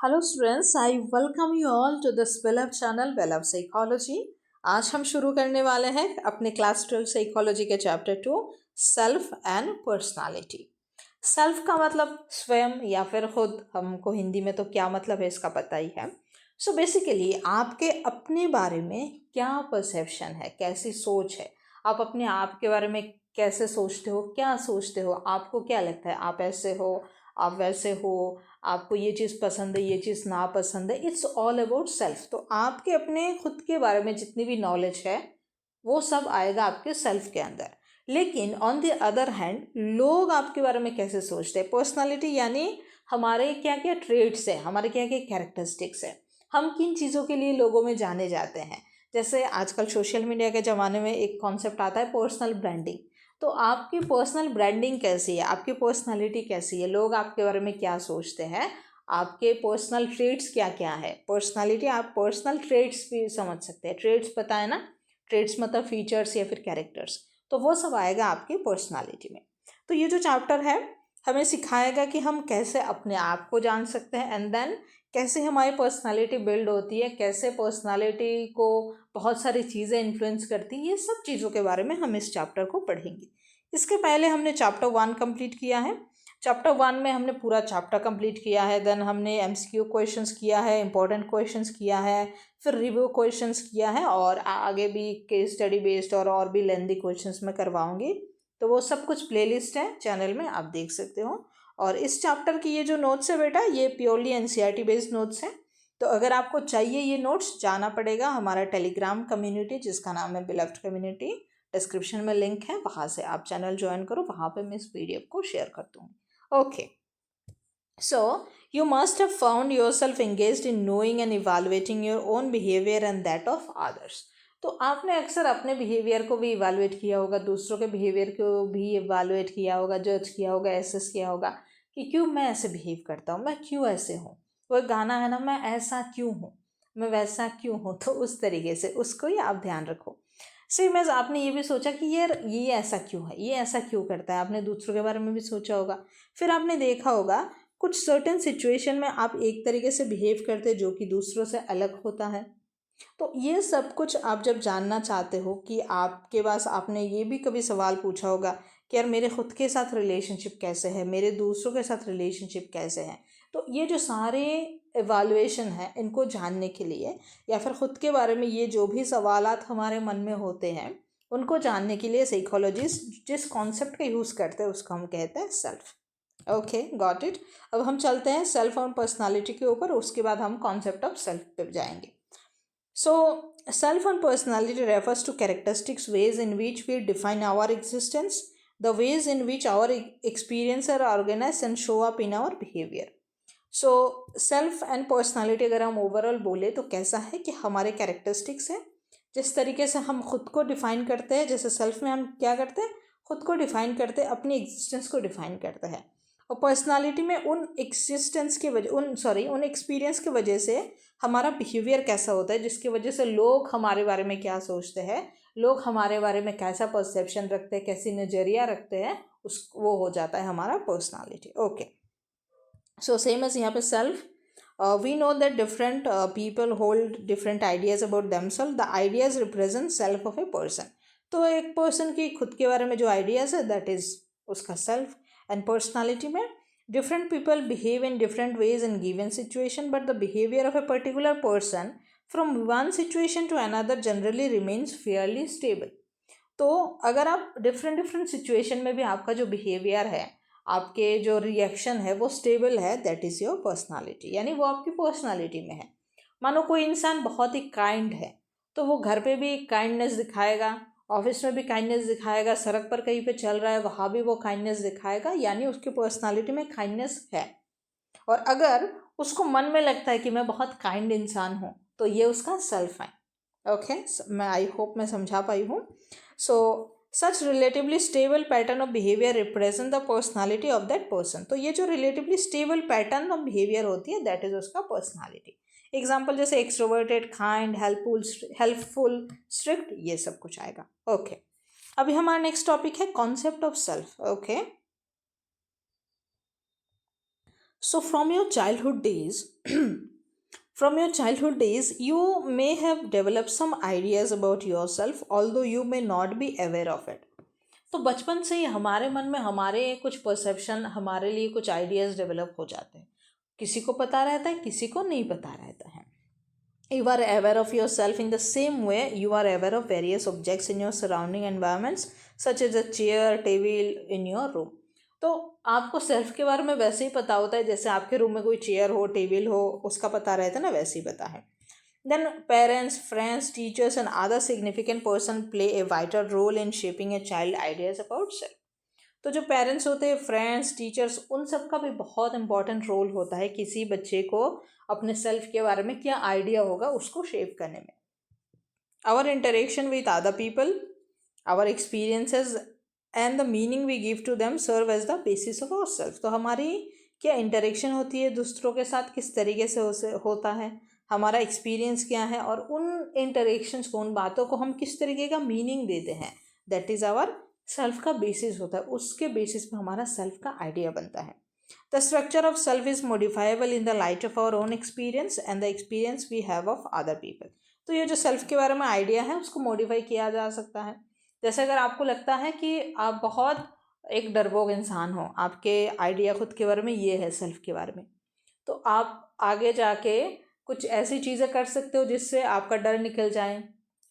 Hello students, I welcome you all to this Wellup channel Wellup psychology. आज हम शुरू करने वाले हैं अपने क्लास 12 साइकोलॉजी के chapter 2 self and personality. Self का मतलब स्वयं या फिर खुद, हमको हिंदी में तो क्या मतलब है इसका पता ही है। सो बेसिकली आपके अपने बारे में क्या परसेप्शन है, कैसी सोच है, आप अपने आप के बारे में कैसे सोचते हो, क्या सोचते हो, आपको क्या लगता है आप ऐसे हो, आप वैसे हो, आपको ये चीज़ पसंद है, ये चीज़ ना पसंद है। It's all about self. तो आपके अपने खुद के बारे में जितनी भी नॉलेज है वो सब आएगा आपके सेल्फ के अंदर। लेकिन ऑन द अदर हैंड लोग आपके बारे में कैसे सोचते हैं, पर्सनालिटी यानी हमारे क्या क्या ट्रेड्स है, हमारे क्या क्या कैरेक्टरिस्टिक्स है, हम किन चीज़ों के लिए लोगों में जाने जाते हैं। जैसे आजकल सोशल मीडिया के ज़माने में एक कॉन्सेप्ट आता है पर्सनल ब्रांडिंग। तो आपकी पर्सनल ब्रांडिंग कैसी है, आपकी पर्सनालिटी कैसी है, लोग आपके बारे में क्या सोचते हैं, आपके पर्सनल ट्रेड्स क्या क्या है। पर्सनालिटी आप पर्सनल ट्रेड्स भी समझ सकते हैं, ट्रेड्स पता है ना, ट्रेड्स मतलब फीचर्स या फिर कैरेक्टर्स, तो वो सब आएगा आपकी पर्सनालिटी में। तो ये जो चैप्टर है हमें सिखाएगा कि हम कैसे अपने आप को जान सकते हैं एंड देन कैसे हमारी पर्सनालिटी बिल्ड होती है, कैसे पर्सनालिटी को बहुत सारी चीज़ें इन्फ्लुएंस करती हैं। ये सब चीज़ों के बारे में हम इस चैप्टर को पढ़ेंगे। इसके पहले हमने चैप्टर 1 कंप्लीट किया है। चैप्टर 1 में हमने पूरा चैप्टर कंप्लीट किया है। देन हमने एमसीक्यू क्वेश्चंस किया है, इंपॉर्टेंट क्वेश्चंस किया है, फिर रिव्यू क्वेश्चंस किया है, और आगे भी केस स्टडी बेस्ड और भी लेंदी क्वेश्चंस मैं करवाऊंगी। तो वो सब कुछ प्लेलिस्ट है चैनल में, आप देख सकते हो। और इस चैप्टर की ये जो नोट्स है बेटा, ये प्योरली एनसीईआरटी बेस्ड नोट्स हैं। तो अगर आपको चाहिए ये नोट्स, जाना पड़ेगा हमारा टेलीग्राम कम्युनिटी जिसका नाम है बिलफ्ट कम्युनिटी। डिस्क्रिप्शन में लिंक है, वहाँ से आप चैनल ज्वाइन करो, वहाँ पे मैं इस पीडीएफ को शेयर कर दूँगी। Okay, so you must have found yourself engaged in knowing and evaluating your own behavior and that of others। तो आपने अक्सर अपने बिहेवियर को भी इवेलुएट किया होगा, दूसरों के बिहेवियर को भी इवेलुएट किया होगा, जज किया होगा, एसेस किया होगा कि क्यों मैं ऐसे बिहेव करता हूँ, मैं क्यों ऐसे हूँ। वो गाना है ना, मैं ऐसा क्यों हूँ, मैं वैसा क्यों हूँ। तो उस तरीके से उसको ही आप ध्यान रखो। सेम एज आपने ये भी सोचा कि यार ये ऐसा क्यों है, ये ऐसा क्यों करता है, आपने दूसरों के बारे में भी सोचा होगा। फिर आपने देखा होगा कुछ सर्टेन सिचुएशन में आप एक तरीके से बिहेव करते जो कि दूसरों से अलग होता है। तो ये सब कुछ आप जब जानना चाहते हो कि आपके पास, आपने ये भी कभी सवाल पूछा होगा कि यार मेरे खुद के साथ रिलेशनशिप कैसे है, मेरे दूसरों के साथ रिलेशनशिप कैसे है। तो ये जो सारे एवालुएशन है, इनको जानने के लिए या फिर खुद के बारे में ये जो भी सवालात हमारे मन में होते हैं, उनको जानने के लिए साइकोलॉजिस्ट जिस कॉन्सेप्ट का यूज़ करते हैं उसको हम कहते हैं सेल्फ। Okay, got it. अब हम चलते हैं सेल्फ और पर्सनालिटी के ऊपर, उसके बाद हम कॉन्सेप्ट ऑफ सेल्फ पे जाएंगे। So self and personality refers to characteristics, ways in which we define our existence, the ways in which our experiences are organized and show up in our behavior। So self and personality अगर हम overall बोले तो कैसा है कि हमारे characteristics हैं, जिस तरीके से हम खुद को डिफाइन करते हैं। जैसे सेल्फ में हम क्या करते हैं, खुद को डिफाइन करते हैं, अपनी एग्जिस्टेंस को डिफाइन करते हैं। और पर्सनालिटी में उन एक्सिस्टेंस के वजह उन एक्सपीरियंस की वजह से हमारा बिहेवियर कैसा होता है, जिसकी वजह से लोग हमारे बारे में क्या सोचते हैं, लोग हमारे बारे में कैसा परसेप्शन रखते हैं, कैसी नज़रिया रखते हैं, उस वो हो जाता है हमारा personality. Okay, so same as यहाँ पे self, we know that different people hold different ideas about themselves. The ideas represent self of a person. तो एक पर्सन की खुद के बारे में जो आइडियाज़ है दैट इज़ उसका सेल्फ। एंड पर्सनालिटी में different people behave in different ways in given situation, but the behavior of a particular person from one situation to another generally remains fairly stable। तो अगर आप different different situation में भी आपका जो behaviour है, आपके जो रिएक्शन है वो स्टेबल है, दैट इज़ योर पर्सनालिटी, यानी वो आपकी पर्सनालिटी में है। मानो कोई इंसान बहुत ही काइंड है तो वो घर पे भी काइंडनेस दिखाएगा, ऑफिस में भी काइंडनेस दिखाएगा, सड़क पर कहीं पे चल रहा है वहाँ भी वो काइंडनेस दिखाएगा, यानी उसकी पर्सनालिटी में काइंडनेस है। और अगर उसको मन में लगता है कि मैं बहुत काइंड इंसान हूँ तो ये उसका सेल्फ है। ओके, मैं आई होप मैं समझा पाई हूँ। So such relatively stable pattern of behaviour represent the personality of that person. तो ये जो relatively stable pattern of behaviour होती है दैट इज उसका पर्सनालिटी। एग्जाम्पल जैसे एक्सट्रोवर्टेड, काइंड, हेल्पफुल, स्ट्रिक्ट, ये सब कुछ आएगा। ओके, अभी हमारा नेक्स्ट टॉपिक है concept of self. Okay, So from your childhood days, you may have developed some ideas about yourself, although you may not be aware of it. तो बचपन से ही हमारे मन में हमारे कुछ परसेप्शन, हमारे लिए कुछ आइडियाज डेवलप हो जाते हैं. किसी को पता रहता है, किसी को नहीं पता रहता है. You are aware of yourself in the same way you are aware of various objects in your surrounding environments, such as a chair, table in your room. तो आपको सेल्फ के बारे में वैसे ही पता होता है जैसे आपके रूम में कोई चेयर हो, टेबल हो, उसका पता रहता है ना, वैसे ही पता है. Then parents, friends, teachers and other significant person play a vital role in shaping a child ideas about self. तो जो पेरेंट्स होते हैं, फ्रेंड्स, टीचर्स, उन सब का भी बहुत इंपॉर्टेंट रोल होता है किसी बच्चे को अपने सेल्फ के बारे में क्या आइडिया होगा उसको शेप करने में. Our interaction with other people, our experiences and the meaning we give to them serve as the basis of our self. तो हमारी क्या इंटरेक्शन होती है दूसरों के साथ, किस तरीके से होता है, हमारा एक्सपीरियंस क्या है, और उन इंटरेक्शंस को, उन बातों को हम किस तरीके का मीनिंग देते हैं, दैट इज़ आवर सेल्फ का बेसिस होता है. उसके बेसिस पे हमारा सेल्फ का आइडिया बनता है. The structure of self is modifiable in the light of our own experience and the experience we have of other people. तो ये जो सेल्फ के बारे में आइडिया है उसको मॉडिफाई किया जा सकता है. जैसे अगर आपको लगता है कि आप बहुत एक डरपोक इंसान हो, आपके आइडिया खुद के बारे में ये है सेल्फ के बारे में, तो आप आगे जाके कुछ ऐसी चीज़ें कर सकते हो जिससे आपका डर निकल जाए.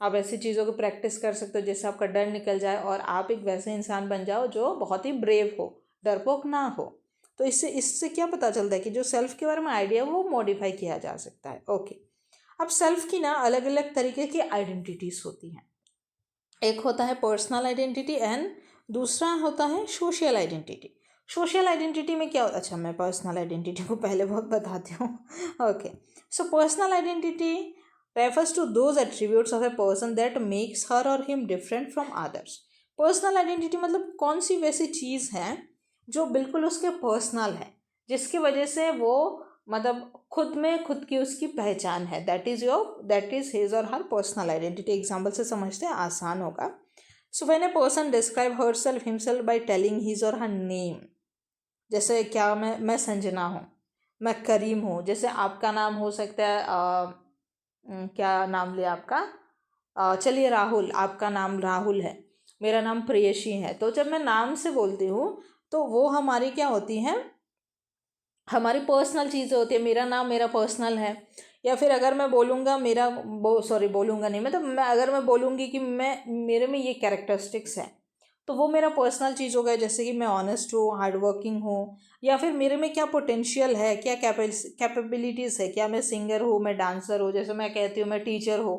आप ऐसी चीज़ों की प्रैक्टिस कर सकते हो जिससे आपका डर निकल जाए और आप एक वैसे इंसान बन जाओ जो बहुत ही ब्रेव हो, डरपोक ना हो. तो इससे इससे क्या पता चलता है कि जो सेल्फ के बारे में आइडिया है वो मॉडिफाई किया जा सकता है. ओके. अब सेल्फ की ना अलग अलग तरीके की आइडेंटिटीज़ होती हैं. एक होता है पर्सनल आइडेंटिटी एंड दूसरा होता है सोशल आइडेंटिटी. सोशल आइडेंटिटी में क्या होता है, अच्छा मैं पर्सनल आइडेंटिटी को पहले बहुत बताती हूँ. Okay. So personal identity refers to those attributes of a person that makes her or him different from others. Personal identity मतलब कौन सी वैसी चीज़ है जो बिल्कुल उसके पर्सनल है, जिसकी वजह से वो मतलब खुद में खुद की उसकी पहचान है. That is his or her personal identity. Example से समझते हैं, आसान होगा. So when a person describe herself himself by telling his or her name, जैसे क्या मैं संजना हूँ, मैं करीम हूँ. जैसे आपका नाम हो सकता है क्या नाम लिया आपका, चलिए राहुल, आपका नाम राहुल है, मेरा नाम प्रेयसी है. तो जब मैं नाम से बोलती हूँ तो वो हमारी क्या होती हैं, हमारी पर्सनल चीज़ें होती है. मेरा नाम मेरा पर्सनल है. या फिर अगर मैं बोलूँगा बोलूँगा नहीं, मतलब अगर मैं बोलूँगी कि मेरे में ये कैरेक्टरिस्टिक्स है तो वो मेरा पर्सनल चीज़ हो गया. जैसे कि मैं ऑनेस्ट हूँ, हार्ड वर्किंग हूँ, या फिर मेरे में क्या पोटेंशियल है, क्या कैपेबिलिटीज़ है, क्या मैं सिंगर हूँ, मैं डांसर हूँ. जैसे मैं कहती हूँ मैं टीचर हूँ,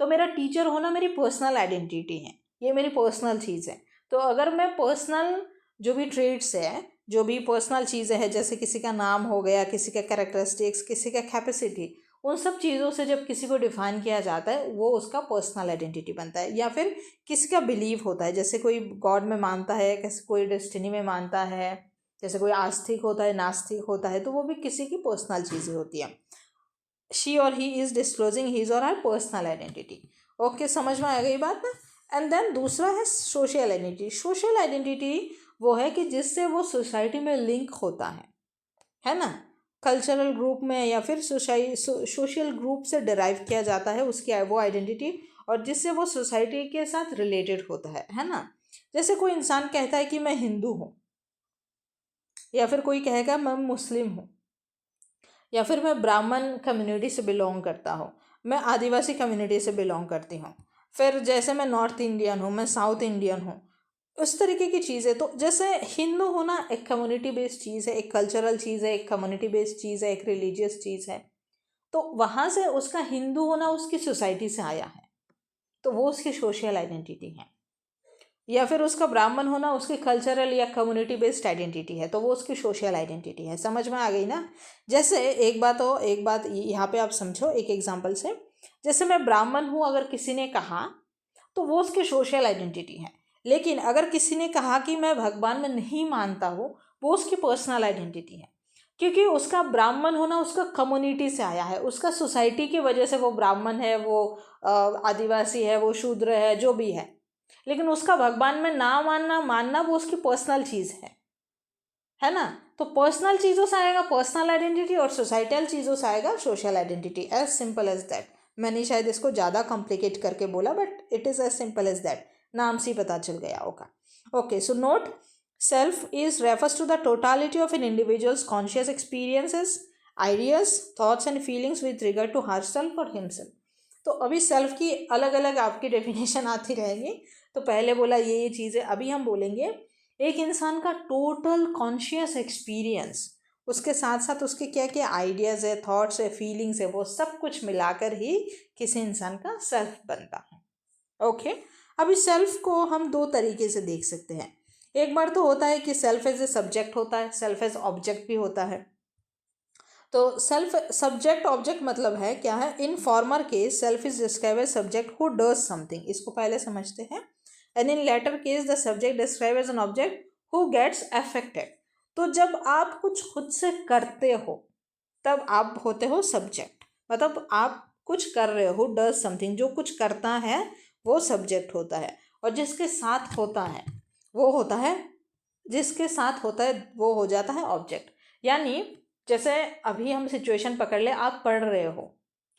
तो मेरा टीचर होना मेरी पर्सनल आइडेंटिटी है, ये मेरी पर्सनल चीज़ है. तो अगर मैं पर्सनल जो भी ट्रेड्स है, जो भी पर्सनल चीज़ें हैं, जैसे किसी का नाम हो गया, किसी का कैरेक्टरिस्टिक्स, किसी का कैपेसिटी, उन सब चीज़ों से जब किसी को डिफाइन किया जाता है वो उसका पर्सनल आइडेंटिटी बनता है. या फिर किसी का बिलीव होता है, जैसे कोई गॉड में मानता है, कोई डेस्टिनी में मानता है, जैसे कोई आस्तिक होता है, नास्तिक होता है, तो वो भी किसी की पर्सनल चीज़ें होती हैं. शी और he is disclosing his or her personal identity. Okay, समझ में आ गई बात ना. एंड देन दूसरा है सोशल आइडेंटिटी. सोशल आइडेंटिटी वो है कि जिससे वो सोसाइटी में लिंक होता है ना, कल्चरल ग्रुप में या फिर सोशल ग्रुप से डिराइव किया जाता है उसकी वो आइडेंटिटी, और जिससे वो सोसाइटी के साथ रिलेटेड होता है ना. जैसे कोई इंसान कहता है कि मैं हिंदू हूँ, या फिर कोई कहेगा मैं मुस्लिम हूँ, या फिर मैं ब्राह्मण कम्युनिटी से बिलोंग करता हूँ, मैं आदिवासी कम्युनिटी से बिलोंग करती हूँ, फिर जैसे मैं नॉर्थ इंडियन हूँ, मैं साउथ इंडियन हूँ, उस तरीके की चीज़ है. तो जैसे हिंदू होना एक कम्युनिटी बेस्ड चीज़ है, एक कल्चरल चीज़ है, एक कम्युनिटी बेस्ड चीज़ है, एक रिलीजियस चीज़ है. तो वहाँ से उसका हिंदू होना उसकी सोसाइटी से आया है, तो वो उसकी सोशल आइडेंटिटी है. या फिर उसका ब्राह्मण होना उसकी कल्चरल या कम्युनिटी बेस्ड आइडेंटिटी है, तो वो उसकी सोशल आइडेंटिटी है. समझ में आ गई ना. जैसे एक बात यहाँ पे आप समझो एक एग्जांपल से. जैसे मैं ब्राह्मण हूँ अगर किसी ने कहा तो वो उसकी सोशल आइडेंटिटी है. लेकिन अगर किसी ने कहा कि मैं भगवान में नहीं मानता हूँ, वो उसकी पर्सनल आइडेंटिटी है, क्योंकि उसका ब्राह्मण होना उसका कम्युनिटी से आया है, उसका सोसाइटी की वजह से वो ब्राह्मण है, वो आदिवासी है, वो शूद्र है, जो भी है. लेकिन उसका भगवान में ना मानना वो उसकी पर्सनल चीज़ है ना. तो पर्सनल चीज़ों से आएगा पर्सनल आइडेंटिटी और सोसाइटल चीज़ों से आएगा social identity. As simple as that. मैंने शायद इसको ज़्यादा कॉम्प्लिकेट करके बोला, but it is as simple as that. नाम से ही पता चल गया होगा। Okay, so note, self is refers to the totality of an individual's conscious experiences, ideas, thoughts and feelings with regard to her self और हिमसेल्फ। तो अभी सेल्फ की अलग अलग आपकी डेफिनेशन आती रहेगी। तो पहले बोला ये चीज़ें, अभी हम बोलेंगे एक इंसान का टोटल कॉन्शियस एक्सपीरियंस, उसके साथ साथ उसके क्या क्या आइडियाज़ है, थॉट्स है, फीलिंग्स है, वो सब कुछ मिलाकर ही किसी इंसान का सेल्फ बनता है। ओके, अभी सेल्फ को हम दो तरीके से देख सकते हैं। एक बार तो होता है कि सेल्फ एज ए सब्जेक्ट होता है, सेल्फ एज ऑब्जेक्ट भी होता है। तो सेल्फ सब्जेक्ट ऑब्जेक्ट मतलब है क्या है? In former case self is describe as subject who does something, इसको पहले समझते हैं। And in latter case the subject describe as an object who gets affected. तो जब आप कुछ खुद से करते हो तब आप होते हो सब्जेक्ट, मतलब आप कुछ कर रहे हो, डज समथिंग, जो कुछ करता है वो सब्जेक्ट होता है। और जिसके साथ होता है वो होता है, जिसके साथ होता है वो हो जाता है ऑब्जेक्ट। यानी जैसे अभी हम सिचुएशन पकड़ ले, आप पढ़ रहे हो,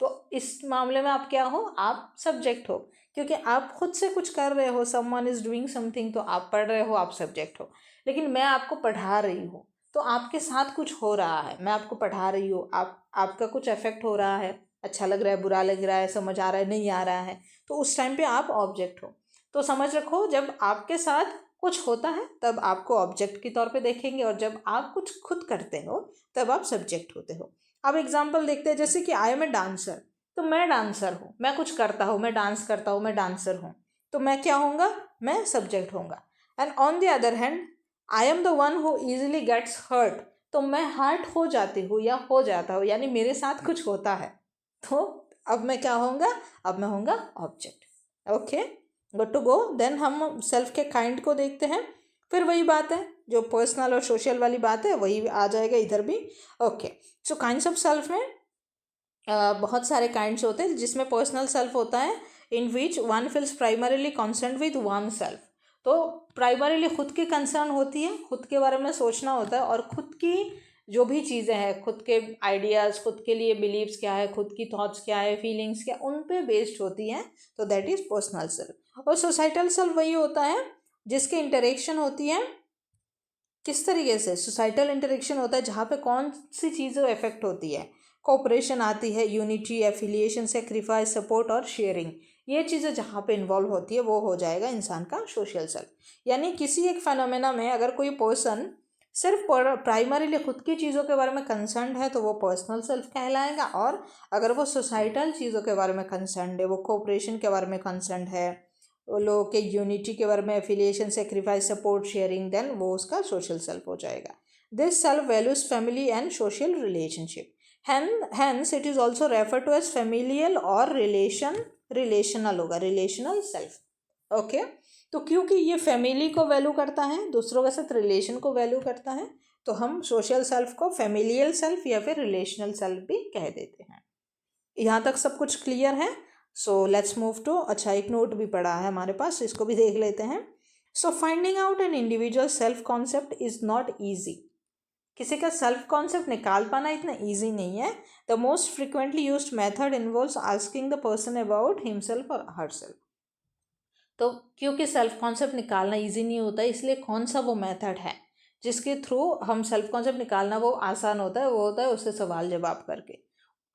तो इस मामले में आप क्या हो? आप सब्जेक्ट हो, क्योंकि आप खुद से कुछ कर रहे हो। समवन इज डूइंग समथिंग, तो आप पढ़ रहे हो, आप सब्जेक्ट हो। लेकिन मैं आपको पढ़ा रही हूँ, तो आपके साथ कुछ हो रहा है, मैं आपको पढ़ा रही हूँ, आपका कुछ इफेक्ट हो रहा है, अच्छा लग रहा है, बुरा लग रहा है, समझ आ रहा है, नहीं आ रहा है, तो उस टाइम पे आप ऑब्जेक्ट हो। तो समझ रखो, जब आपके साथ कुछ होता है तब आपको ऑब्जेक्ट के तौर पे देखेंगे, और जब आप कुछ खुद करते हो तब आप सब्जेक्ट होते हो। अब एग्जाम्पल देखते हैं, जैसे कि आई एम ए डांसर, तो मैं डांसर हूँ, मैं कुछ करता हूँ, मैं डांस करता हूँ, मैं डांसर हूँ, तो मैं क्या होऊंगा? मैं सब्जेक्ट होऊंगा। And on the other hand I am the one who easily gets hurt, तो मैं हर्ट हो जाती हूँ या हो जाता हूँ, यानी मेरे साथ कुछ होता है, तो अब मैं क्या होऊंगा? अब मैं होऊंगा object. Okay, good to go. Then हम सेल्फ के काइंड को देखते हैं। फिर वही बात है, जो पर्सनल और सोशल वाली बात है वही आ जाएगा इधर भी। Okay, so kinds of self में बहुत सारे काइंड्स होते हैं, जिसमें पर्सनल सेल्फ होता है in which one feels primarily concern with one self. तो प्राइमरीली खुद की कंसर्न होती है, खुद के बारे में सोचना होता है, और खुद की जो भी चीज़ें हैं, खुद के आइडियाज़, खुद के लिए बिलीव्स क्या है, खुद की थॉट्स क्या है, फीलिंग्स क्या, उन पे बेस्ड होती हैं, तो दैट इज़ पर्सनल सेल्फ। और सोसाइटल सेल्फ वही होता है जिसके इंटरेक्शन होती है, किस तरीके से? सोसाइटल इंटरेक्शन होता है जहाँ पे कौन सी चीज़ें इफेक्ट होती है, कोऑपरेशन आती है, यूनिटी, एफिलिएशन, सेक्रीफाइस, सपोर्ट और शेयरिंग, ये चीज़ें जहाँ पे इन्वॉल्व होती है वो हो जाएगा इंसान का सोशल सेल्फ। यानी किसी एक फेनोमेना में अगर कोई पर्सन सिर्फ प्राइमरीली खुद की चीज़ों के बारे में कंसर्न है तो वो पर्सनल सेल्फ कहलाएगा, और अगर वो सोसाइटल चीज़ों के बारे में कंसर्न है, वो कोऑपरेशन के बारे में कंसर्न है, वो लोगों के यूनिटी के बारे में, affiliation, sacrifice, support, sharing, then वो उसका सोशल सेल्फ हो जाएगा। This self values family and social relationship, hence it is also referred to as familial और relational होगा, relational self। ओके, तो क्योंकि ये फैमिली को वैल्यू करता है, दूसरों के साथ रिलेशन को वैल्यू करता है, तो हम सोशल सेल्फ को फैमिलियल सेल्फ या फिर रिलेशनल सेल्फ भी कह देते हैं। यहाँ तक सब कुछ क्लियर है? सो लेट्स मूव टू, अच्छा एक नोट भी पड़ा है हमारे पास, इसको भी देख लेते हैं। So finding out an individual self concept is not easy. किसी का सेल्फ कॉन्सेप्ट निकाल पाना इतना ईजी नहीं है। The most frequently used method involves asking the person about himself और हरसेल्फ। तो क्योंकि सेल्फ कॉन्सेप्ट निकालना ईजी नहीं होता, इसलिए कौन सा वो मेथड है जिसके थ्रू हम सेल्फ कॉन्सेप्ट निकालना वो आसान होता है, वो होता है उससे सवाल जवाब करके।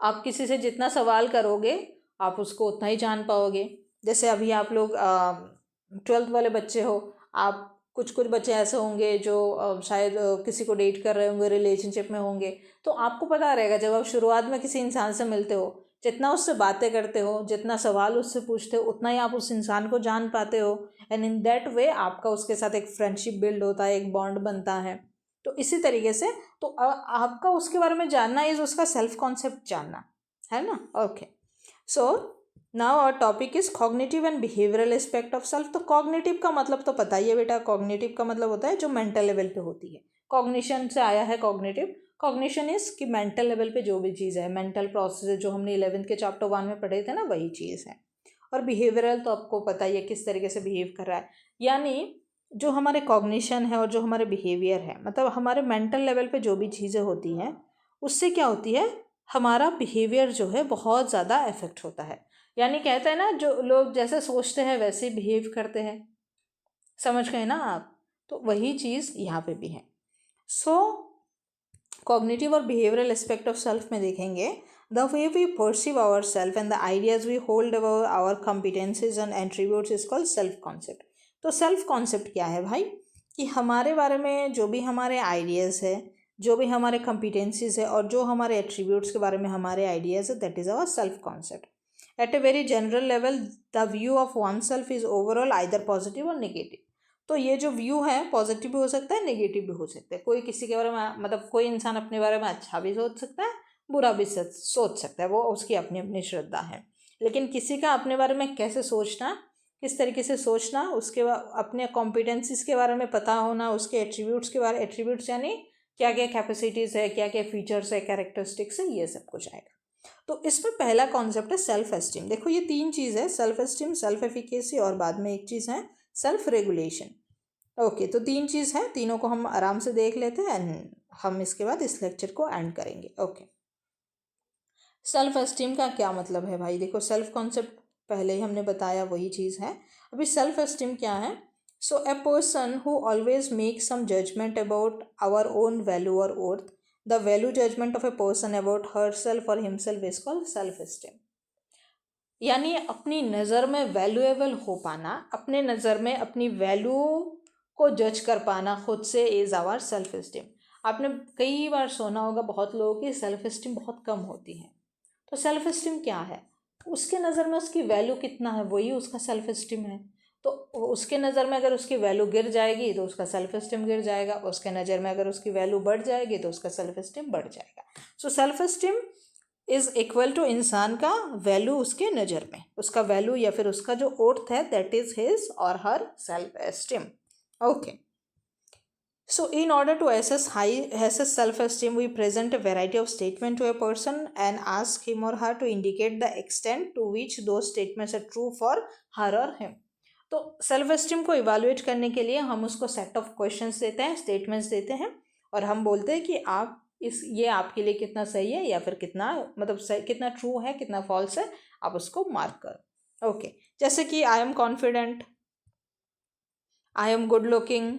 आप किसी से जितना सवाल करोगे आप उसको उतना ही जान पाओगे। जैसे अभी आप लोग 12th वाले बच्चे हो, आप कुछ बच्चे ऐसे होंगे जो शायद किसी को डेट कर रहे होंगे, रिलेशनशिप में होंगे, तो आपको पता रहेगा जब आप शुरुआत में किसी इंसान से मिलते हो, जितना उससे बातें करते हो, जितना सवाल उससे पूछते हो, उतना ही आप उस इंसान को जान पाते हो, एंड इन दैट वे आपका उसके साथ एक फ्रेंडशिप बिल्ड होता है, एक बॉन्ड बनता है। तो इसी तरीके से तो आपका उसके बारे में जानना इज उसका सेल्फ कॉन्सेप्ट जानना है ना। Okay, so now our topic is cognitive and behavioural aspect of self. तो कॉग्निटिव का मतलब तो पता ही है बेटा, कॉग्निटिव का मतलब होता है जो मेंटल लेवल पे होती है। कॉग्निशन से आया है कॉग्निटिव। कॉग्निशन इज कि मेंटल लेवल पे जो भी चीज़ है, मेंटल प्रोसेस जो हमने 11th के चैप्टर 1 में पढ़े थे ना, वही चीज़ है। और बिहेवियरल तो आपको पता ही है किस तरीके से बिहेव कर रहा है, यानी जो हमारे कॉग्निशन है और जो हमारे बिहेवियर है, मतलब हमारे मेंटल लेवल पे जो भी चीज़ें होती हैं उससे क्या होती है, हमारा बिहेवियर जो है बहुत ज़्यादा इफेक्ट होता है। यानी कहते हैं ना, जो लोग जैसे सोचते हैं वैसे बिहेव करते हैं। समझ गए ना आप? तो वही चीज़ यहाँ पे भी है। सो कॉग्निटिव और बिहेवियरल एस्पेक्ट ऑफ सेल्फ में देखेंगे, the way we perceive our self and the ideas we hold about our competencies and attributes is called self concept. तो सेल्फ कॉन्सेप्ट क्या है भाई, कि हमारे बारे में जो भी हमारे आइडियाज़ है, जो भी हमारे कॉम्पिटेंसीज है और जो हमारे एट्रीब्यूट्स के बारे में हमारे आइडियाज़ है, that is our self concept. At a very general level the view of oneself is overall either positive और नेगेटिव। तो ये जो व्यू है पॉजिटिव भी हो सकता है, नेगेटिव भी हो सकता है। कोई किसी के बारे में, मतलब कोई इंसान अपने बारे में अच्छा भी सोच सकता है, बुरा भी सोच सकता है, वो उसकी अपनी अपनी श्रद्धा है। लेकिन किसी का अपने बारे में कैसे सोचना, किस तरीके से सोचना, उसके अपने कॉम्पिटेंसीज के बारे में पता होना, उसके एट्रीब्यूट्स के बारे, एट्रीब्यूट्स यानी क्या क्या कैपेसिटीज़ है, क्या क्या फीचर्स है, कैरेक्टरिस्टिक्स है, ये सब कुछ आएगा। तो इसमें पहला कॉन्सेप्ट है सेल्फ एस्टीम। देखो ये तीन चीज़ है, सेल्फ एस्टीम, सेल्फ एफिकेसी और बाद में एक चीज़ है सेल्फ रेगुलेशन। ओके, तो तीन चीज़ है, तीनों को हम आराम से देख लेते हैं एंड हम इसके बाद इस लेक्चर को एंड करेंगे। ओके, सेल्फ एस्टीम का क्या मतलब है भाई? देखो सेल्फ कॉन्सेप्ट पहले ही हमने बताया, वही चीज़ है। अभी सेल्फ एस्टीम क्या है? So a person who always make some judgment about our own value और worth, the value judgment of a person about her self और himself is called self esteem. यानी अपनी नज़र में वैल्यूएबल हो पाना, अपने नज़र में अपनी वैल्यू को जज कर पाना खुद से, इज़ आवर सेल्फ एस्टीम। आपने कई बार सुना होगा बहुत लोगों की सेल्फ एस्टीम बहुत कम होती है। तो सेल्फ एस्टीम क्या है? उसके नज़र में उसकी वैल्यू कितना है, वही उसका सेल्फ एस्टीम है। तो उसके नज़र में अगर उसकी वैल्यू गिर जाएगी तो उसका सेल्फ एस्टीम गिर जाएगा, उसके नज़र में अगर उसकी वैल्यू बढ़ जाएगी तो उसका सेल्फ एस्टीम बढ़ जाएगा। So self esteem is equal to इंसान का वैल्यू उसके नज़र में, उसका वैल्यू या फिर उसका जो ओर्थ है, that is his or her self esteem. Okay, so in order to assess self-esteem, we present a variety of statements to a person and ask him or her to indicate the extent to which those statements are true for her or him. तो self esteem को evaluate करने के लिए हम उसको set of questions देते हैं, statements देते हैं, और हम बोलते हैं कि आप ये आपके लिए कितना सही है या फिर कितना, मतलब कितना ट्रू है, कितना फॉल्स है, आप उसको मार्क करो। ओके, जैसे कि I am confident, I am good looking,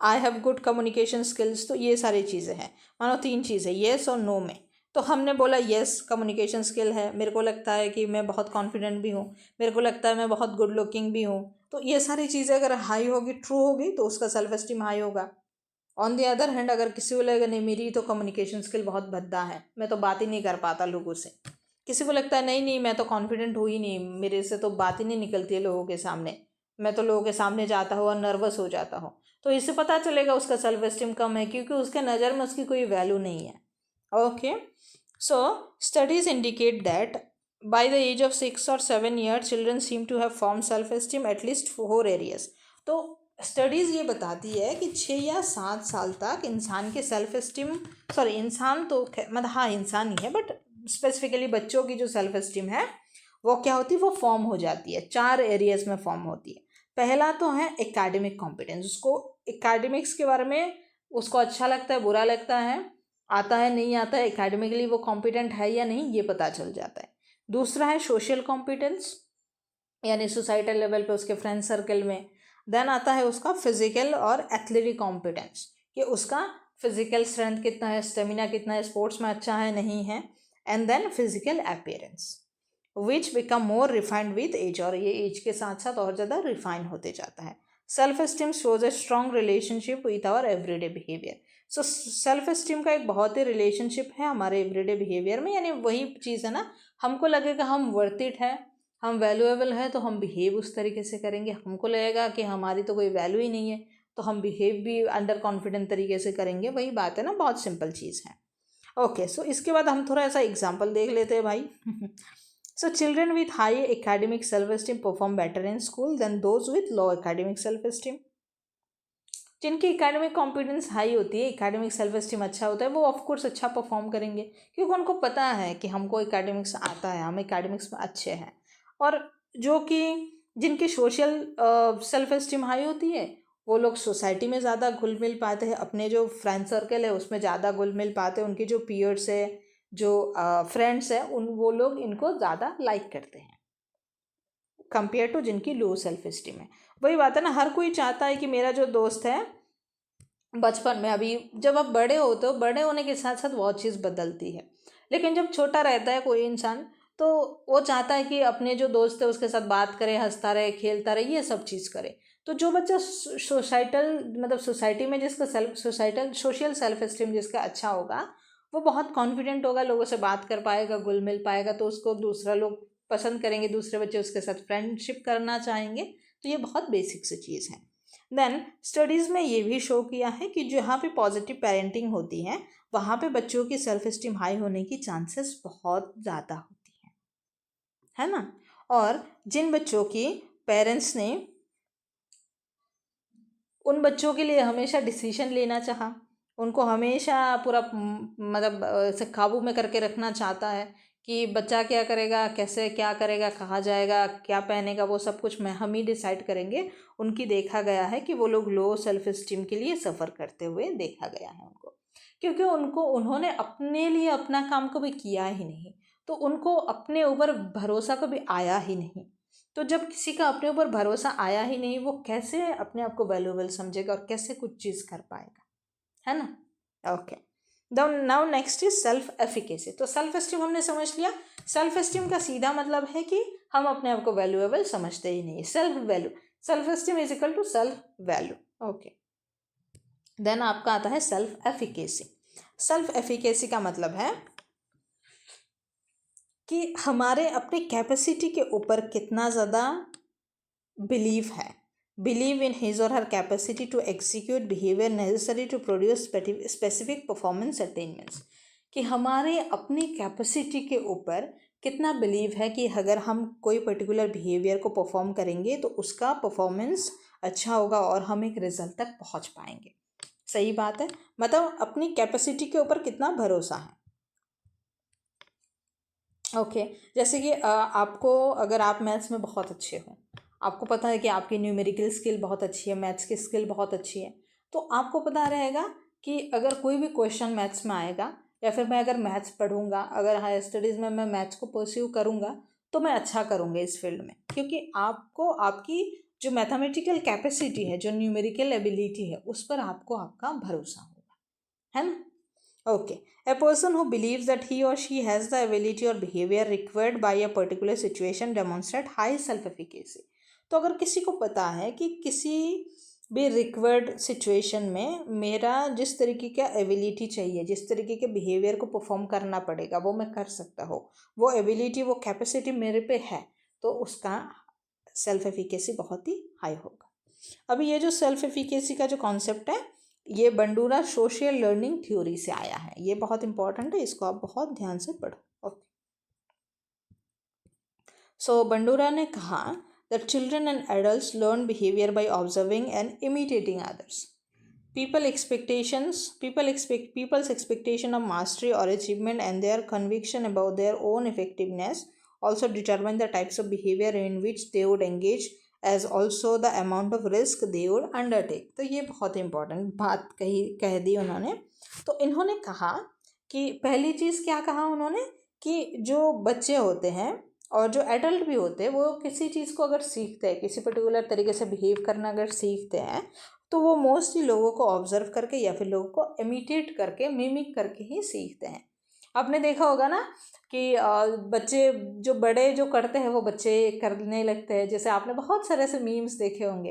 I have good communication skills. तो ये सारी चीज़ें हैं, मानो तीन चीज़ें येस और नो में। तो हमने बोला येस कम्युनिकेशन स्किल है, मेरे को लगता है कि मैं बहुत कॉन्फिडेंट भी हूँ, मेरे को लगता है मैं बहुत गुड लुकिंग भी हूँ। तो ये सारी चीज़ें अगर हाई होगी, ट्रू होगी, तो उसका सेल्फ एस्टीम हाई होगा। ऑन द अदर हैंड अगर किसी को लगेगा नहीं मेरी तो कम्युनिकेशन स्किल बहुत भद्दा है, मैं तो बात ही नहीं कर पाता लोगों से, किसी को लगता है नहीं नहीं मैं तो कॉन्फिडेंट हूँ ही नहीं, मेरे से तो बात ही नहीं निकलती है लोगों के सामने, मैं तो लोगों के सामने जाता हूँ और नर्वस हो जाता हूँ, तो इससे पता चलेगा उसका सेल्फ एस्टीम कम है, क्योंकि उसके नज़र में उसकी कोई वैल्यू नहीं है। Okay, so studies indicate that by the age of 6 or 7 years children seem to have form self esteem at least 4 areas. तो स्टडीज़ ये बताती है कि 6 या 7 साल तक इंसान के सेल्फ एस्टीम, सॉरी इंसान तो मतलब हाँ इंसान ही है, बट स्पेसिफिकली बच्चों की जो सेल्फ एस्टीम है वो क्या होती है, वो फॉर्म हो जाती है, 4 एरियाज में फॉर्म होती है। पहला तो है एकेडमिक कॉम्पिटेंस, उसको एकेडमिक्स के बारे में उसको अच्छा लगता है, बुरा लगता है, आता है नहीं आता है, एकेडमिकली वो कॉम्पिटेंट है या नहीं ये पता चल जाता है। दूसरा है सोशल कॉम्पिटेंस, यानी सोसाइटल लेवल पे उसके फ्रेंड सर्कल में। देन आता है उसका फिजिकल और एथलेटिक कॉम्पिटेंस, कि उसका फिजिकल स्ट्रेंथ कितना है, स्टेमिना कितना है, स्पोर्ट्स में अच्छा है नहीं है। And then physical appearance which become more refined with age, और ये एज के साथ साथ और ज़्यादा रिफाइन होते जाता है। Self esteem shows a strong relationship with our everyday behaviour. So self esteem का एक बहुत ही रिलेशनशिप है हमारे एवरीडे बिहेवियर में, यानी वही चीज़ है ना, हमको लगेगा हम वर्थ इट है, हम वैल्यूएबल है, तो हम बिहेव उस तरीके से करेंगे। हमको लगेगा कि हमारी तो कोई वैल्यू ही नहीं है, तो हम बिहेव भी अंडर कॉन्फिडेंट तरीके से करेंगे। वही बात है ना, बहुत सिंपल चीज़ है। ओके, सो इसके बाद हम थोड़ा ऐसा एग्जाम्पल देख लेते हैं भाई। So children with high academic self-esteem perform better in school than those with low academic self-esteem. जिनकी एकेडमिक कॉम्पिटेंस हाई होती है, एकेडमिक सेल्फ एस्टीम अच्छा होता है, वो ऑफकोर्स अच्छा परफॉर्म करेंगे, क्योंकि उनको पता है कि हमको एकेडमिक्स आता है, हम एकेडमिक्स में अच्छे हैं। और जो कि जिनकी सोशल सेल्फ एस्टीम हाई होती है वो लोग सोसाइटी में ज़्यादा घुल मिल पाते हैं, अपने जो फ्रेंड सर्कल है उसमें ज़्यादा घुल मिल पाते हैं, उनके जो पीयर्स है, जो फ्रेंड्स हैं, वो लोग इनको ज़्यादा लाइक करते हैं कंपेयर टू जिनकी लो सेल्फ एस्टीम है। वही बात है ना, हर कोई चाहता है कि मेरा जो दोस्त है बचपन में, अभी जब आप बड़े होते हो, बड़े होने के साथ साथ बहुत चीज़ बदलती है, लेकिन जब छोटा रहता है कोई इंसान तो वो चाहता है कि अपने जो दोस्त है उसके साथ बात करे, हंसता रहे, खेलता रहे, ये सब चीज़ करे। तो जो बच्चा सोसाइटल मतलब सोसाइटी में जिसका सोशल सेल्फ एस्टीम जिसका अच्छा होगा, वो बहुत कॉन्फिडेंट होगा, लोगों से बात कर पाएगा, घुल मिल पाएगा, तो उसको दूसरा लोग पसंद करेंगे, दूसरे बच्चे उसके साथ फ्रेंडशिप करना चाहेंगे। तो ये बहुत बेसिक सी चीज़ है। देन स्टडीज़ में ये भी शो किया है कि जहाँ पे पॉजिटिव पेरेंटिंग होती है वहाँ पे बच्चों की सेल्फ एस्टीम हाई होने की चांसेस बहुत ज़्यादा होती है ना। और जिन बच्चों की पेरेंट्स ने उन बच्चों के लिए हमेशा डिसीजन लेना चाहा, उनको हमेशा पूरा मतलब ऐसे काबू में करके रखना चाहता है कि बच्चा क्या करेगा, कैसे क्या करेगा, कहाँ जाएगा, क्या पहनेगा, वो सब कुछ हम ही डिसाइड करेंगे। उनकी देखा गया है कि वो लोग लो सेल्फ एस्टीम के लिए सफ़र करते हुए देखा गया है उनको, क्योंकि उन्होंने अपने लिए अपना काम कभी किया ही नहीं, तो उनको अपने ऊपर भरोसा कभी आया ही नहीं। तो जब किसी का अपने ऊपर भरोसा आया ही नहीं, वो कैसे अपने आप को वैल्यूएबल समझेगा और कैसे कुछ चीज़ कर पाएगा, है ना। Okay, now next is self efficacy. तो सेल्फ एस्टीम हमने समझ लिया। सेल्फ एस्टीम का सीधा मतलब है कि हम अपने आप को वैल्यूएबल समझते ही नहीं, self esteem is equal to self value. Okay, then आपका आता है सेल्फ एफिकेसी। सेल्फ एफिकेसी का मतलब है कि हमारे अपनी कैपेसिटी के ऊपर कितना ज़्यादा बिलीव है, believe in his or her capacity to execute behaviour necessary to produce specific performance attainments. कि हमारे अपनी कैपेसिटी के ऊपर कितना बिलीव है कि अगर हम कोई पर्टिकुलर बिहेवियर को परफॉर्म करेंगे तो उसका परफॉर्मेंस अच्छा होगा और हम एक रिजल्ट तक पहुंच पाएंगे। सही बात है, मतलब अपनी कैपेसिटी के ऊपर कितना भरोसा है। ओके, जैसे कि आपको, अगर आप मैथ्स में बहुत अच्छे हो, आपको पता है कि आपकी न्यूमेरिकल स्किल बहुत अच्छी है, मैथ्स की स्किल बहुत अच्छी है, तो आपको पता रहेगा कि अगर कोई भी क्वेश्चन मैथ्स में आएगा या फिर मैं अगर मैथ्स पढ़ूंगा, अगर हायर स्टडीज़ में मैं मैथ्स को परस्यू करूंगा तो मैं अच्छा करूंगा इस फील्ड में, क्योंकि आपको आपकी जो मैथमेटिकल कैपेसिटी है, जो न्यूमेरिकल एबिलिटी है, उस पर आपको आपका भरोसा होगा, है ना। Okay, a person who believes that he or she has the ability or behavior required by a particular situation demonstrate high self-efficacy। तो अगर किसी को पता है कि किसी भी रिक्वायर्ड सिचुएशन में मेरा जिस तरीके का एबिलिटी चाहिए, जिस तरीके के बिहेवियर को परफॉर्म करना पड़ेगा, वो मैं कर सकता हूँ, वो एबिलिटी, वो कैपेसिटी मेरे पे है, तो उसका सेल्फ एफिकेसी बहुत ही हाई होगा। अभी ये जो सेल्फ एफिकेसी का जो कॉन्सेप्ट है, ये बंडूरा सोशल लर्निंग थ्योरी से आया है। ये बहुत इंपॉर्टेंट है, इसको आप बहुत ध्यान से पढ़ो। ओके, सो बंडूरा ने कहा that children and adults learn behaviour by observing and imitating others. People's expectation of mastery or achievement and their conviction about their own effectiveness also determine the types of behavior in which they would engage as also the amount of risk they would undertake। तो ये बहुत important बात कह दी उन्होंने। तो इन्होंने कहा कि पहली चीज़ क्या कहा उन्होंने, कि जो बच्चे होते हैं और जो एडल्ट भी होते हैं, वो किसी चीज़ को अगर सीखते हैं, किसी पर्टिकुलर तरीके से बिहेव करना अगर सीखते हैं, तो वो मोस्टली लोगों को ऑब्जर्व करके या फिर लोगों को इमिटेट करके, मिमिक करके ही सीखते हैं। आपने देखा होगा ना कि बच्चे जो बड़े जो करते हैं वो बच्चे करने लगते हैं। जैसे आपने बहुत सारे ऐसे मीम्स देखे होंगे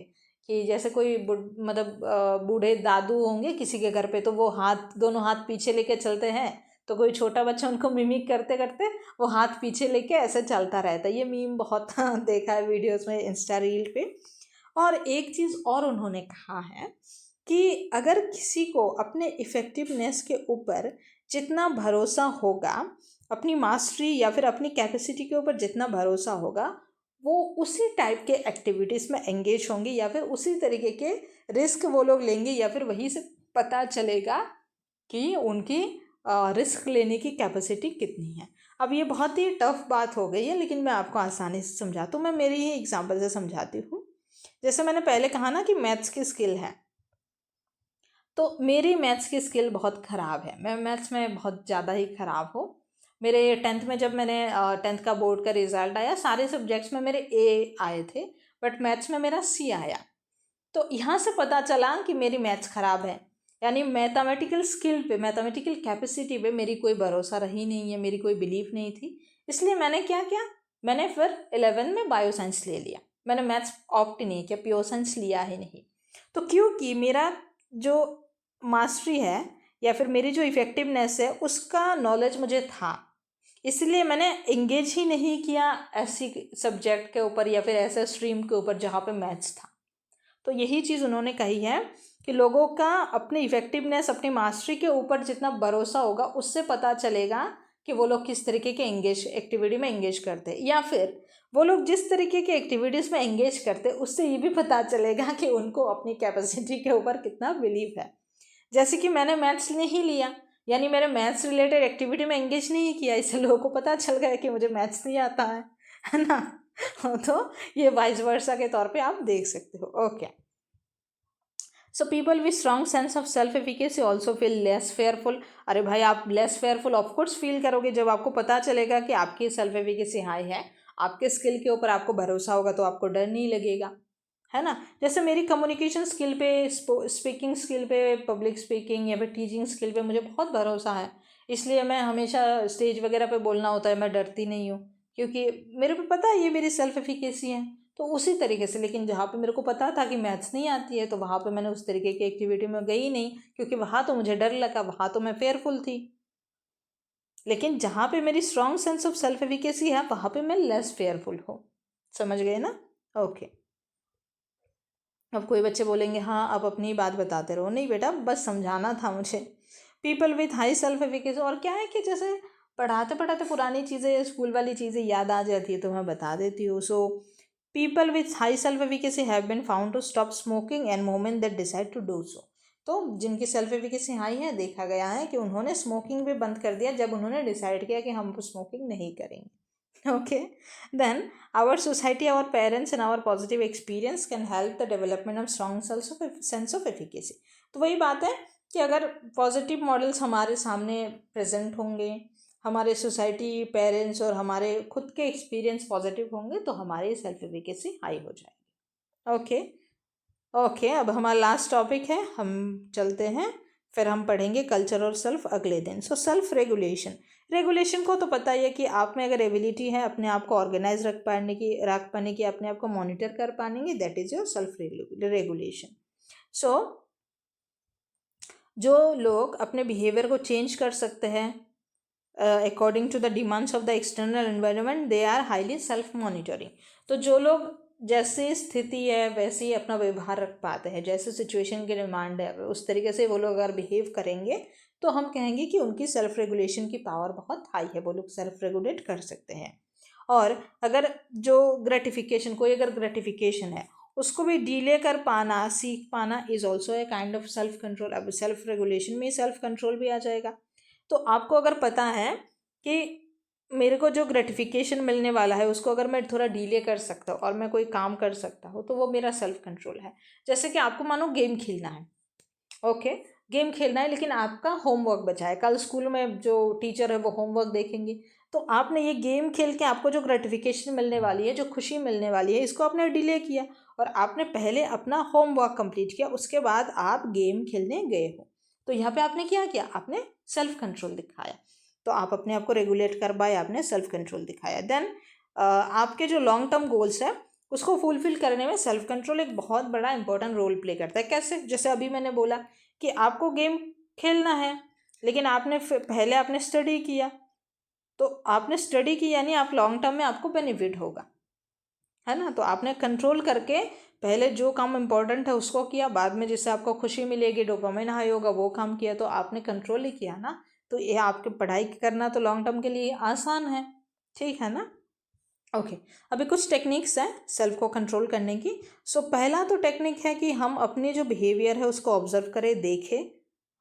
कि जैसे कोई मतलब बूढ़े दादू होंगे किसी के घर पे, तो वो दोनों हाथ पीछे लेके चलते हैं, तो कोई छोटा बच्चा उनको मिमिक करते करते वो हाथ पीछे लेके ऐसे चलता रहता है। ये मीम बहुत देखा है वीडियोस में, इंस्टा रील पे। और एक चीज़ और उन्होंने कहा है कि अगर किसी को अपने इफ़ेक्टिवनेस के ऊपर जितना भरोसा होगा, अपनी मास्टरी या फिर अपनी कैपेसिटी के ऊपर जितना भरोसा होगा, वो उसी टाइप के एक्टिविटीज़ में एंगेज होंगे या फिर उसी तरीके के रिस्क वो लोग लेंगे, या फिर वहीं से पता चलेगा कि उनकी रिस्क लेने की कैपेसिटी कितनी है। अब ये बहुत ही टफ बात हो गई है, लेकिन मैं आपको आसानी से समझाती हूँ। मैं मेरी ही एग्जांपल से समझाती हूँ। जैसे मैंने पहले कहा ना कि मैथ्स की स्किल है, तो मेरी मैथ्स की स्किल बहुत ख़राब है। मैं मैथ्स में बहुत ज़्यादा ही ख़राब हूँ। मेरे 10th में जब मैंने 10th का बोर्ड का रिज़ल्ट आया, सारे सब्जेक्ट्स में मेरे ए आए थे, बट मैथ्स में मेरा सी आया। तो यहाँ से पता चला कि मेरी मैथ्स ख़राब है, यानी मैथमेटिकल स्किल पे, मैथमेटिकल कैपेसिटी पे मेरी कोई भरोसा रही नहीं है, मेरी कोई बिलीफ नहीं थी। इसलिए मैंने क्या किया, मैंने फिर 11 में बायो साइंस ले लिया। मैंने मैथ्स ऑप्ट नहीं किया, प्योर साइंस लिया ही नहीं। तो क्योंकि मेरा जो मास्टरी है या फिर मेरी जो इफ़ेक्टिवनेस है उसका नॉलेज मुझे था, इसलिए मैंने इंगेज ही नहीं किया ऐसी सब्जेक्ट के ऊपर या फिर ऐसे स्ट्रीम के ऊपर जहाँ पे मैथ्स था। तो यही चीज़ उन्होंने कही है कि लोगों का अपनी इफ़ेक्टिवनेस, अपनी मास्टरी के ऊपर जितना भरोसा होगा उससे पता चलेगा कि वो लोग किस तरीके के एक्टिविटी में एंगेज करते हैं, या फिर वो लोग जिस तरीके के एक्टिविटीज़ में एंगेज करते हैं उससे ये भी पता चलेगा कि उनको अपनी कैपेसिटी के ऊपर कितना बिलीव है। जैसे कि मैंने मैथ्स नहीं लिया, यानी मैंने मैथ्स रिलेटेड एक्टिविटी में एंगेज नहीं किया, इससे लोगों को पता चल गया कि मुझे मैथ्स नहीं आता है ना। तो ये वाइस वर्सा के तौर पे आप देख सकते हो। Okay, so people with strong sense of self efficacy also feel less fearful. अरे भाई, आप लेस फेयरफुल ऑफकोर्स फील करोगे जब आपको पता चलेगा कि आपकी सेल्फ एफिकेसी हाई है, आपके स्किल के ऊपर आपको भरोसा होगा, तो आपको डर नहीं लगेगा, है ना। जैसे मेरी कम्युनिकेशन स्किल पे, स्पीकिंग स्किल पे, पब्लिक स्पीकिंग या फिर टीचिंग स्किल पे मुझे बहुत भरोसा है, इसलिए मैं हमेशा स्टेज वगैरह पे बोलना होता है, मैं डरती नहीं हूँ, क्योंकि मेरे को पता है ये मेरी सेल्फ एफिकेसी है। तो उसी तरीके से, लेकिन जहाँ पे मेरे को पता था कि मैथ्स नहीं आती है, तो वहाँ पे मैंने उस तरीके की एक्टिविटी में गई नहीं, क्योंकि वहाँ तो मुझे डर लगा, वहाँ तो मैं फेयरफुल थी। लेकिन जहाँ पे मेरी strong sense of self efficacy है वहाँ पे मैं लेस फेयरफुल हूँ। समझ गए ना। ओके, अब कोई बच्चे बोलेंगे हाँ आप अपनी बात बताते रहो। नहीं बेटा, बस समझाना था मुझे। People with high self efficacy, और क्या है कि जैसे पढ़ाते पढ़ाते पुरानी चीज़ें या स्कूल वाली चीज़ें याद आ जाती है तो मैं बता देती हूँ। So people with high self efficacy have been found to stop smoking and moment that decide to do so. तो जिनकी सेल्फ एफिकेसी हाई है, देखा गया है कि उन्होंने स्मोकिंग भी बंद कर दिया जब उन्होंने डिसाइड किया कि हम स्मोकिंग नहीं करेंगे। Okay, then our society, our parents and our positive experience can help the development of strong sense of efficacy. तो वही बात है कि अगर पॉजिटिव मॉडल्स हमारे सामने प्रेजेंट होंगे, हमारे सोसाइटी, पेरेंट्स और हमारे खुद के एक्सपीरियंस पॉजिटिव होंगे, तो हमारी सेल्फ एफिकेसी हाई हो जाएगी। ओके ओके, अब हमारा लास्ट टॉपिक है, हम चलते हैं, फिर हम पढ़ेंगे कल्चर और सेल्फ अगले दिन। सो सेल्फ रेगुलेशन, रेगुलेशन को तो पता ही है कि आप में अगर एबिलिटी है अपने आप को ऑर्गेनाइज रख पाने की, अपने आप को मॉनिटर कर पाएंगे, that is your self regulation. So जो लोग अपने बिहेवियर को चेंज कर सकते हैं according to the demands of the external environment, they are highly self monitoring. तो जो लोग जैसी स्थिति है वैसे ही अपना व्यवहार रख पाते हैं, जैसे सिचुएशन की डिमांड है उस तरीके से वो लोग अगर बिहेव करेंगे, तो हम कहेंगे कि उनकी सेल्फ रेगुलेशन की पावर बहुत हाई है, वो लोग सेल्फ रेगुलेट कर सकते हैं। और अगर जो ग्रेटिफिकेशन, कोई अगर ग्रेटिफिकेशन है उसको भी डिले कर पाना, सीख पाना, is also a kind of self control. अब सेल्फ रेगुलेशन में सेल्फ कंट्रोल भी आ जाएगा। तो आपको अगर पता है कि मेरे को जो ग्रेटिफिकेशन मिलने वाला है उसको अगर मैं थोड़ा डिले कर सकता हूँ और मैं कोई काम कर सकता हूँ, तो वो मेरा सेल्फ कंट्रोल है। जैसे कि आपको मानो गेम खेलना है, ओके, गेम खेलना है, लेकिन आपका होमवर्क बचा है, कल स्कूल में जो टीचर है वो होमवर्क देखेंगे, तो आपने ये गेम खेल के आपको जो ग्रेटिफिकेशन मिलने वाली है, जो खुशी मिलने वाली है, इसको आपने डिले किया और आपने पहले अपना होमवर्क कंप्लीट किया, उसके बाद आप गेम खेलने गए हो। तो यहाँ पे आपने क्या किया, आपने सेल्फ कंट्रोल दिखाया। तो आप अपने आप को रेगुलेट कर पाए, आपने सेल्फ कंट्रोल दिखाया। देन आपके जो लॉन्ग टर्म गोल्स है उसको फुलफिल करने में सेल्फ कंट्रोल एक बहुत बड़ा इंपॉर्टेंट रोल प्ले करता है। कैसे? जैसे अभी मैंने बोला कि आपको गेम खेलना है, लेकिन आपने पहले आपने स्टडी किया, तो आपने स्टडी की यानी आप लॉन्ग टर्म में आपको बेनिफिट होगा, है ना। तो आपने कंट्रोल करके पहले जो काम इम्पोर्टेंट है उसको किया, बाद में जिससे आपको खुशी मिलेगी, डोपामिन हाई होगा, वो काम किया, तो आपने कंट्रोल ही किया ना। तो ये आपके पढ़ाई करना तो लॉन्ग टर्म के लिए आसान है, ठीक है ना। ओके, अभी कुछ टेक्निक्स हैं सेल्फ को कंट्रोल करने की। सो पहला तो टेक्निक है कि हम अपने जो बिहेवियर है उसको ऑब्जर्व करें, देखें,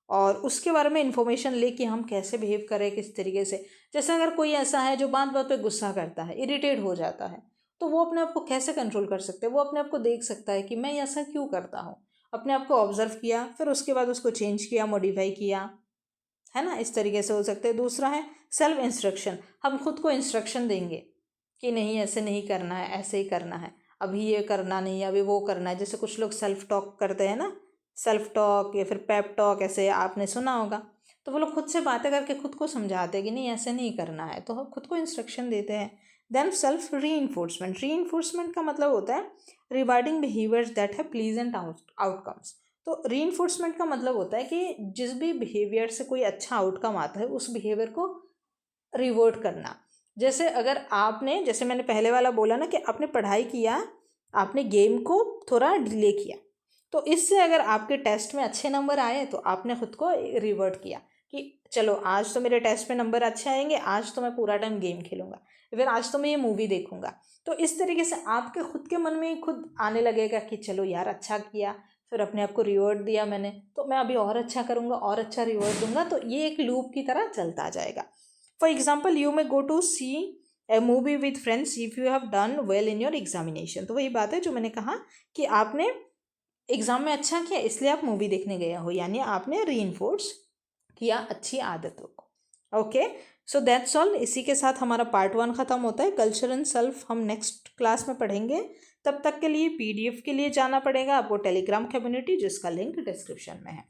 और उसके बारे में इंफॉर्मेशन लेके हम कैसे बिहेव करें, किस तरीके से। जैसे अगर कोई ऐसा है जो बात बात पे गुस्सा करता है, इरिटेट हो जाता है, तो वो अपने आप को कैसे कंट्रोल कर सकते हैं। वो अपने आप को देख सकता है कि मैं ऐसा क्यों करता हूँ, अपने आप को ऑब्जर्व किया, फिर उसके बाद उसको चेंज किया, मॉडिफाई किया, है ना। इस तरीके से हो सकते हैं। दूसरा है सेल्फ इंस्ट्रक्शन। हम खुद को इंस्ट्रक्शन देंगे कि नहीं ऐसे नहीं करना है, ऐसे ही करना है, अभी ये करना नहीं है, अभी वो करना है। जैसे कुछ लोग सेल्फ टॉक करते हैं ना, सेल्फ टॉक या फिर पेप टॉक, ऐसे आपने सुना होगा। तो वो लोग खुद से बातें करके खुद को समझाते हैं कि नहीं ऐसे नहीं करना है, तो हम खुद को इंस्ट्रक्शन देते हैं। देन सेल्फ री इन्फोर्समेंट। री इन्फोर्समेंट का मतलब होता है रिवार्डिंग बिहेवियर्स दैट है प्लीजेंट आउटकम्स। तो री इन्फोर्समेंट का मतलब होता है कि जिस भी बिहेवियर से कोई अच्छा आउटकम आता है उस बिहेवियर को रिवॉर्ड करना। जैसे अगर आपने, जैसे मैंने पहले वाला बोला ना कि आपने पढ़ाई किया, आपने गेम को थोड़ा डिले किया, तो इससे अगर आपके टेस्ट में अच्छे नंबर आए तो आपने खुद को रिवॉर्ड किया कि चलो आज तो मेरे टेस्ट में नंबर अच्छे आएंगे, आज तो मैं पूरा टाइम गेम खेलूंगा, फिर आज तो मैं ये मूवी देखूंगा। तो इस तरीके से आपके खुद के मन में खुद आने लगेगा कि चलो यार अच्छा किया, फिर अपने आप को रिवॉर्ड दिया मैंने, तो मैं अभी और अच्छा करूंगा, और अच्छा रिवॉर्ड दूंगा। तो ये एक लूप की तरह चलता जाएगा। For example, you may go to see a movie with friends if you have done well in your examination। तो वही बात है जो मैंने कहा कि आपने एग्ज़ाम में अच्छा किया इसलिए आप मूवी देखने गए हो, यानी आपने रीइंफोर्स किया अच्छी आदतों को। Okay, so that's all. इसी के साथ हमारा पार्ट 1 ख़त्म होता है। कल्चर एंड सेल्फ हम नेक्स्ट क्लास में पढ़ेंगे। तब तक के लिए PDF के लिए जाना पड़ेगा आपको टेलीग्राम कम्युनिटी, जिसका लिंक डिस्क्रिप्शन में है।